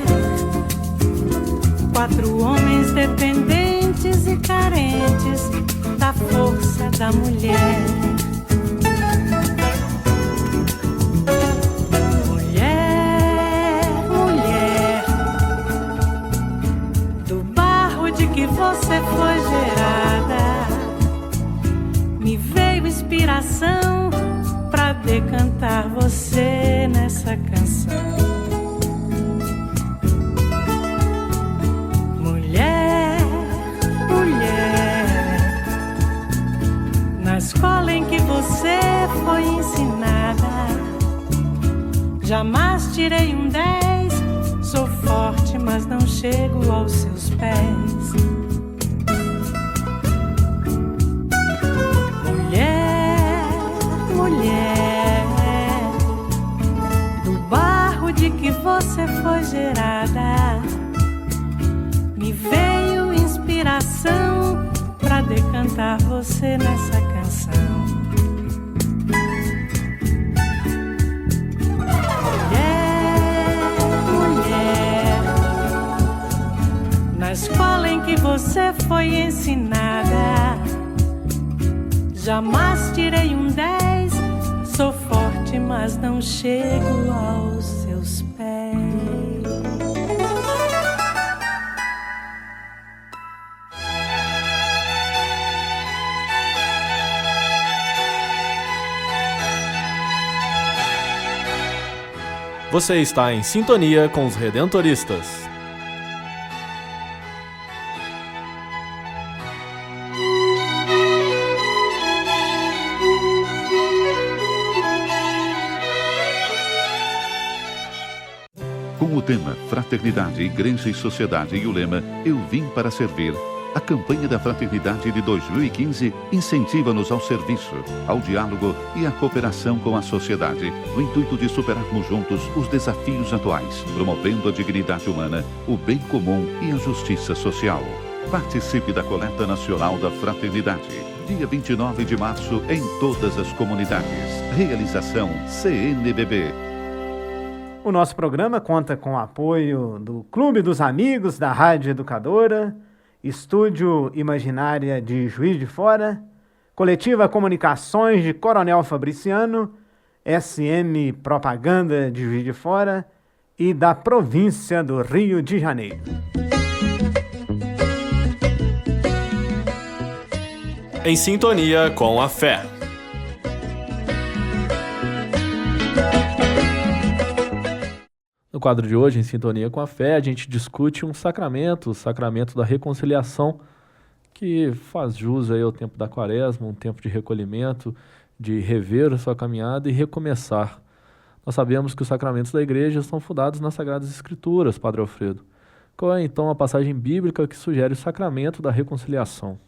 4 homens dependentes e carentes da força da mulher. Mulher, mulher, do barro de que você foi gerada, me veio inspiração pra decantar você nessa canção. Jamais tirei um 10. Sou forte, mas não chego aos seus pés. Mulher, mulher, do barro de que você foi gerada, me veio inspiração pra decantar você nessa canção. Na escola em que você foi ensinada, jamais tirei um 10. Sou forte, mas não chego aos seus pés. Você está em sintonia com os Redentoristas. Com o tema Fraternidade, Igreja e Sociedade e o lema Eu Vim para Servir, a campanha da Fraternidade de 2015 incentiva-nos ao serviço, ao diálogo e à cooperação com a sociedade, no intuito de superarmos juntos os desafios atuais, promovendo a dignidade humana, o bem comum e a justiça social. Participe da Coleta Nacional da Fraternidade, dia 29 de março, em todas as comunidades. Realização CNBB. O nosso programa conta com o apoio do Clube dos Amigos da Rádio Educadora, Estúdio Imaginária de Juiz de Fora, Coletiva Comunicações de Coronel Fabriciano, SM Propaganda de Juiz de Fora e da Província do Rio de Janeiro. Em sintonia com a fé. No quadro de hoje, em sintonia com a fé, a gente discute um sacramento, o sacramento da reconciliação, que faz jus aí ao tempo da quaresma, um tempo de recolhimento, de rever a sua caminhada e recomeçar. Nós sabemos que os sacramentos da igreja são fundados nas Sagradas Escrituras, Padre Alfredo. Qual é então a passagem bíblica que sugere o sacramento da reconciliação?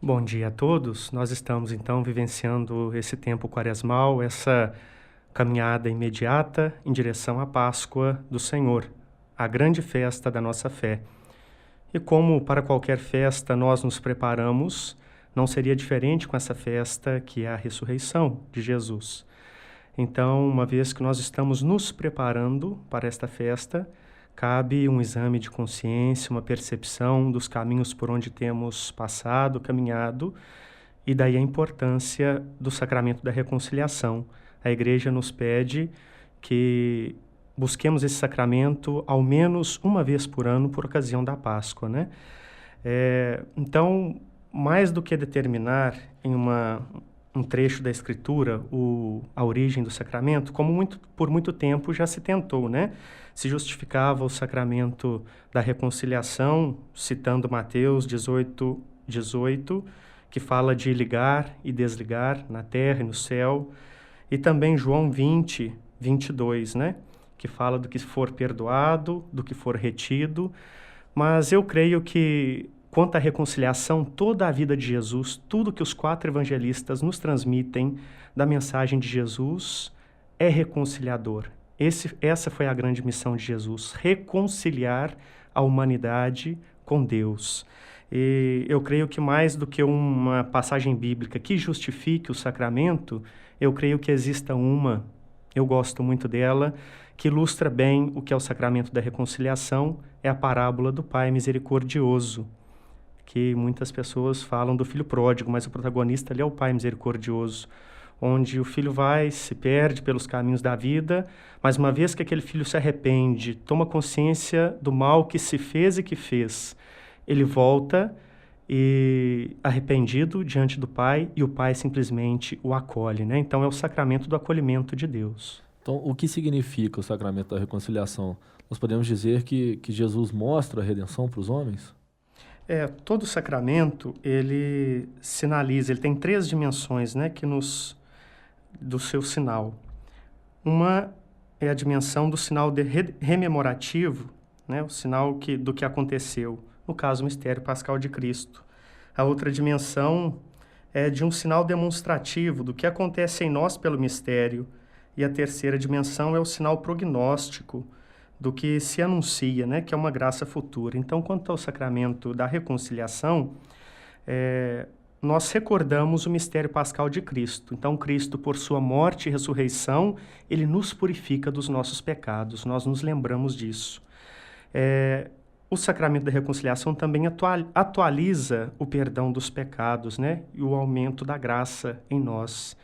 Bom dia a todos. Nós estamos então vivenciando esse tempo quaresmal, essa caminhada imediata em direção à Páscoa do Senhor, a grande festa da nossa fé. E como para qualquer festa nós nos preparamos, não seria diferente com essa festa que é a ressurreição de Jesus. Então, uma vez que nós estamos nos preparando para esta festa, cabe um exame de consciência, uma percepção dos caminhos por onde temos passado, caminhado, e daí a importância do sacramento da reconciliação. A Igreja nos pede que busquemos esse sacramento ao menos uma vez por ano, por ocasião da Páscoa, né? Então, mais do que determinar em um trecho da Escritura a origem do sacramento, como por muito tempo já se tentou, né? Se justificava o sacramento da reconciliação, citando Mateus 18, que fala de ligar e desligar na terra e no céu, e também João 20, 22, né? Que fala do que for perdoado, do que for retido. Mas eu creio que, quanto à reconciliação, toda a vida de Jesus, tudo que os 4 evangelistas nos transmitem da mensagem de Jesus é reconciliador. Essa foi a grande missão de Jesus, reconciliar a humanidade com Deus. E eu creio que mais do que uma passagem bíblica que justifique o sacramento, eu creio que exista uma, eu gosto muito dela, que ilustra bem o que é o sacramento da reconciliação, é a parábola do Pai misericordioso, que muitas pessoas falam do filho pródigo, mas o protagonista ali é o Pai misericordioso, onde o filho se perde pelos caminhos da vida, mas uma vez que aquele filho se arrepende, toma consciência do mal que se fez e que fez, ele volta e arrependido diante do Pai, e o Pai simplesmente o acolhe, né? Então é o sacramento do acolhimento de Deus. Então, o que significa o sacramento da reconciliação? Nós podemos dizer que Jesus mostra a redenção para os homens? Todo sacramento, ele sinaliza, ele tem 3 dimensões, né, do seu sinal. Uma é a dimensão do sinal rememorativo, né? O sinal do que aconteceu, no caso, o mistério pascal de Cristo. A outra dimensão é de um sinal demonstrativo do que acontece em nós pelo mistério. E a terceira dimensão é o sinal prognóstico do que se anuncia, né? Que é uma graça futura. Então, quanto ao sacramento da reconciliação, nós recordamos o mistério pascal de Cristo. Então, Cristo, por sua morte e ressurreição, ele nos purifica dos nossos pecados. Nós nos lembramos disso. O sacramento da reconciliação também atualiza o perdão dos pecados, né? E o aumento da graça em nós.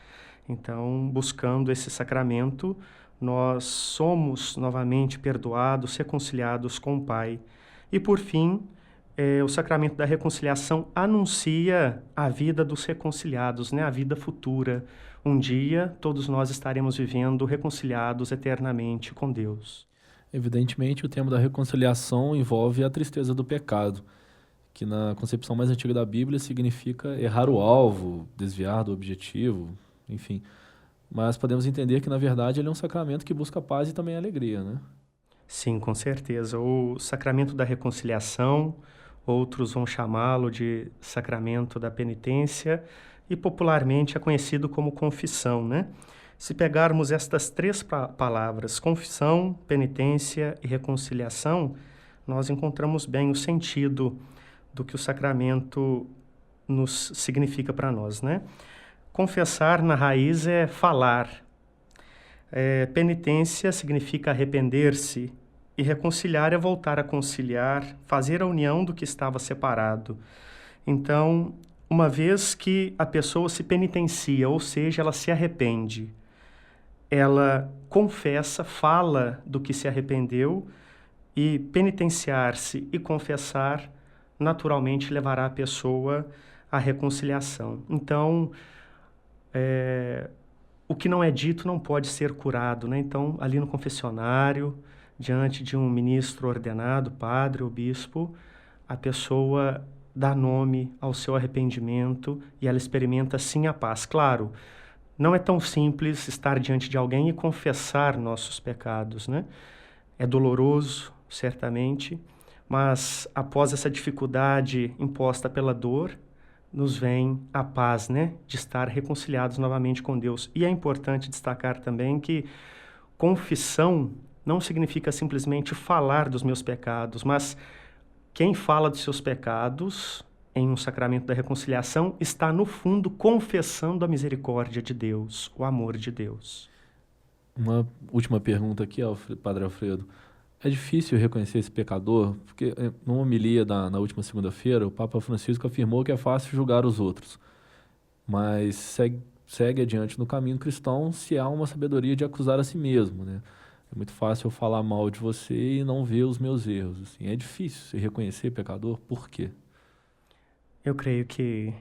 Então, buscando esse sacramento, nós somos novamente perdoados, reconciliados com o Pai. E, por fim, o sacramento da reconciliação anuncia a vida dos reconciliados, né? A vida futura. Um dia, todos nós estaremos vivendo reconciliados eternamente com Deus. Evidentemente, o tema da reconciliação envolve a tristeza do pecado, que na concepção mais antiga da Bíblia significa errar o alvo, desviar do objetivo, enfim. Mas podemos entender que, na verdade, ele é um sacramento que busca paz e também alegria, né? Sim, com certeza. O sacramento da reconciliação, outros vão chamá-lo de sacramento da penitência e popularmente é conhecido como confissão, né? Se pegarmos estas três palavras, confissão, penitência e reconciliação, nós encontramos bem o sentido do que o sacramento nos significa para nós, né? Confessar, na raiz, é falar. Penitência significa arrepender-se. E reconciliar é voltar a conciliar, fazer a união do que estava separado. Então, uma vez que a pessoa se penitencia, ou seja, ela se arrepende, ela confessa, fala do que se arrependeu, e penitenciar-se e confessar naturalmente levará a pessoa à reconciliação. Então, o que não é dito não pode ser curado, né? Então, ali no confessionário, diante de um ministro ordenado, padre ou bispo, a pessoa dá nome ao seu arrependimento e ela experimenta sim a paz. Claro, não é tão simples estar diante de alguém e confessar nossos pecados, né? É doloroso, certamente, mas após essa dificuldade imposta pela dor, nos vem a paz, né? De estar reconciliados novamente com Deus. E é importante destacar também que confissão não significa simplesmente falar dos meus pecados, mas quem fala dos seus pecados em um sacramento da reconciliação está, no fundo, confessando a misericórdia de Deus, o amor de Deus. Uma última pergunta aqui, Padre Alfredo. É difícil reconhecer esse pecador? Porque numa homilia na última segunda-feira, o Papa Francisco afirmou que é fácil julgar os outros, mas segue adiante no caminho cristão se há uma sabedoria de acusar a si mesmo, né? É muito fácil eu falar mal de você e não ver os meus erros. Assim. É difícil se reconhecer pecador. Por quê? Eu creio que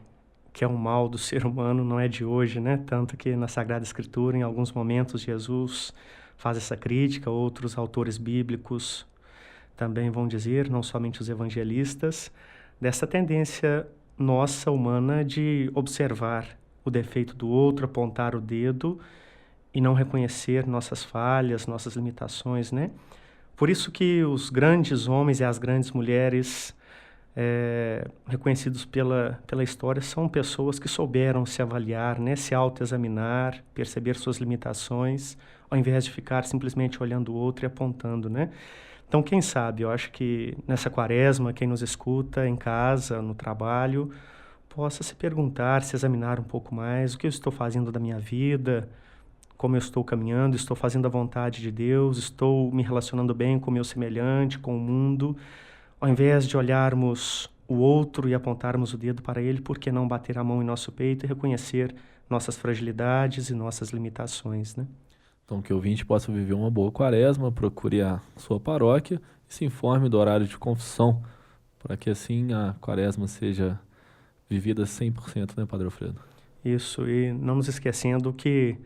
é um mal do ser humano, não é de hoje, né? Tanto que na Sagrada Escritura, em alguns momentos, Jesus faz essa crítica, outros autores bíblicos também vão dizer, não somente os evangelistas, dessa tendência nossa, humana, de observar o defeito do outro, apontar o dedo e não reconhecer nossas falhas, nossas limitações, né? Por isso que os grandes homens e as grandes mulheres reconhecidos pela história são pessoas que souberam se avaliar, né? Se autoexaminar, perceber suas limitações, ao invés de ficar simplesmente olhando o outro e apontando, né? Então, quem sabe, eu acho que nessa quaresma, quem nos escuta em casa, no trabalho, possa se perguntar, se examinar um pouco mais, o que eu estou fazendo da minha vida, como eu estou caminhando, estou fazendo a vontade de Deus, estou me relacionando bem com o meu semelhante, com o mundo. Ao invés de olharmos o outro e apontarmos o dedo para ele, por que não bater a mão em nosso peito e reconhecer nossas fragilidades e nossas limitações, né? Então, que o ouvinte possa viver uma boa quaresma, procure a sua paróquia e se informe do horário de confissão, para que assim a quaresma seja vivida 100%, né, Padre Alfredo? Isso, e não nos esquecendo que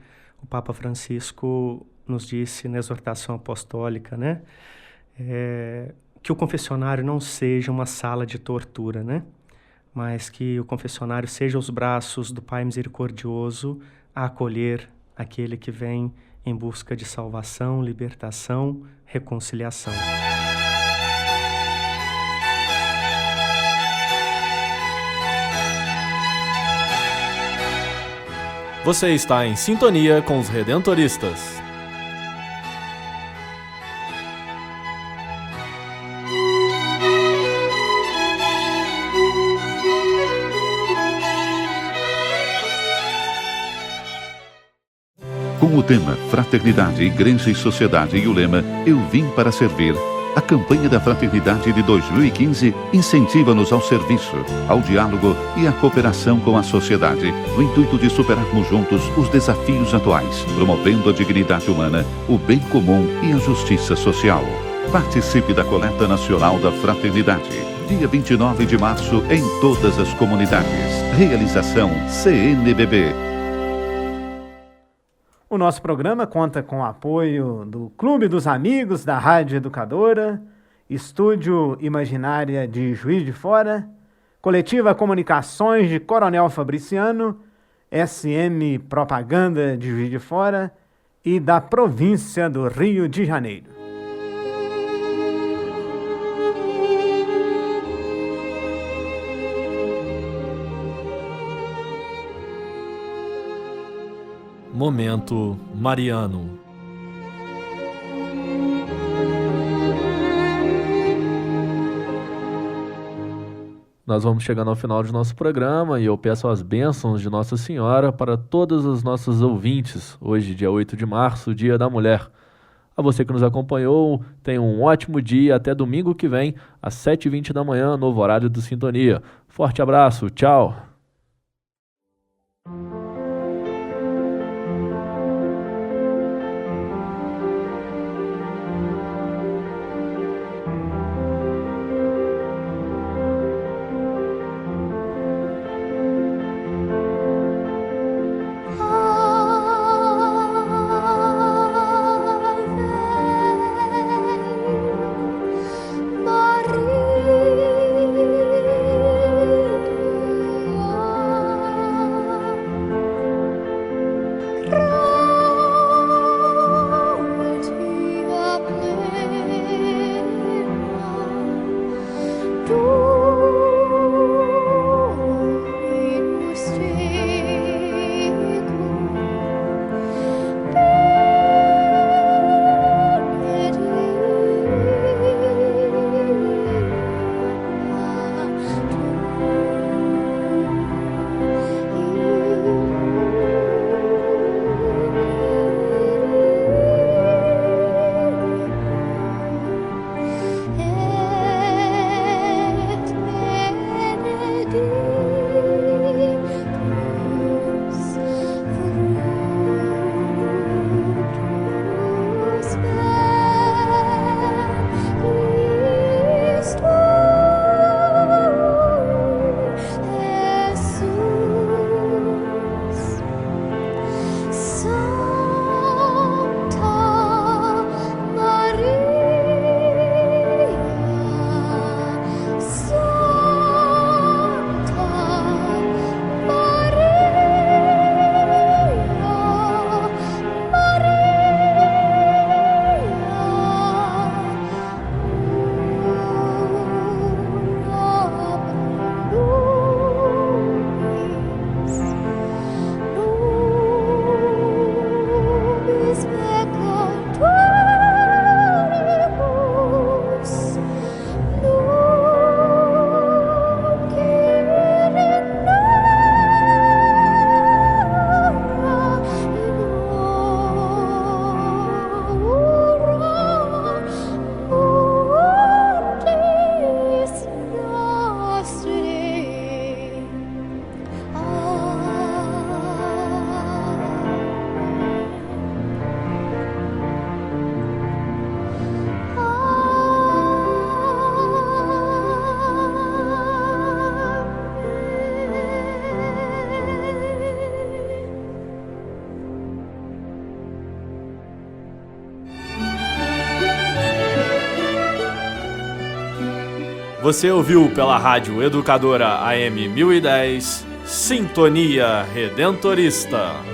o Papa Francisco nos disse na exortação apostólica, né? Que o confessionário não seja uma sala de tortura, né? Mas que o confessionário seja os braços do Pai misericordioso a acolher, aquele que vem em busca de salvação, libertação, reconciliação. Você está em sintonia com os Redentoristas. Com o tema Fraternidade, Igreja e Sociedade e o lema Eu Vim para Servir, a campanha da Fraternidade de 2015 incentiva-nos ao serviço, ao diálogo e à cooperação com a sociedade, no intuito de superarmos juntos os desafios atuais, promovendo a dignidade humana, o bem comum e a justiça social. Participe da Coleta Nacional da Fraternidade, dia 29 de março, em todas as comunidades. Realização CNBB. O nosso programa conta com o apoio do Clube dos Amigos da Rádio Educadora, Estúdio Imaginária de Juiz de Fora, Coletiva Comunicações de Coronel Fabriciano, SM Propaganda de Juiz de Fora e da Província do Rio de Janeiro. Momento Mariano. Nós vamos chegando ao final de nosso programa e eu peço as bênçãos de Nossa Senhora para todos os nossos ouvintes. Hoje, dia 8 de março, Dia da Mulher. A você que nos acompanhou, tenha um ótimo dia. Até domingo que vem, às 7h20 da manhã, novo horário do Sintonia. Forte abraço, tchau! Você ouviu pela Rádio Educadora AM 1010, Sintonia Redentorista.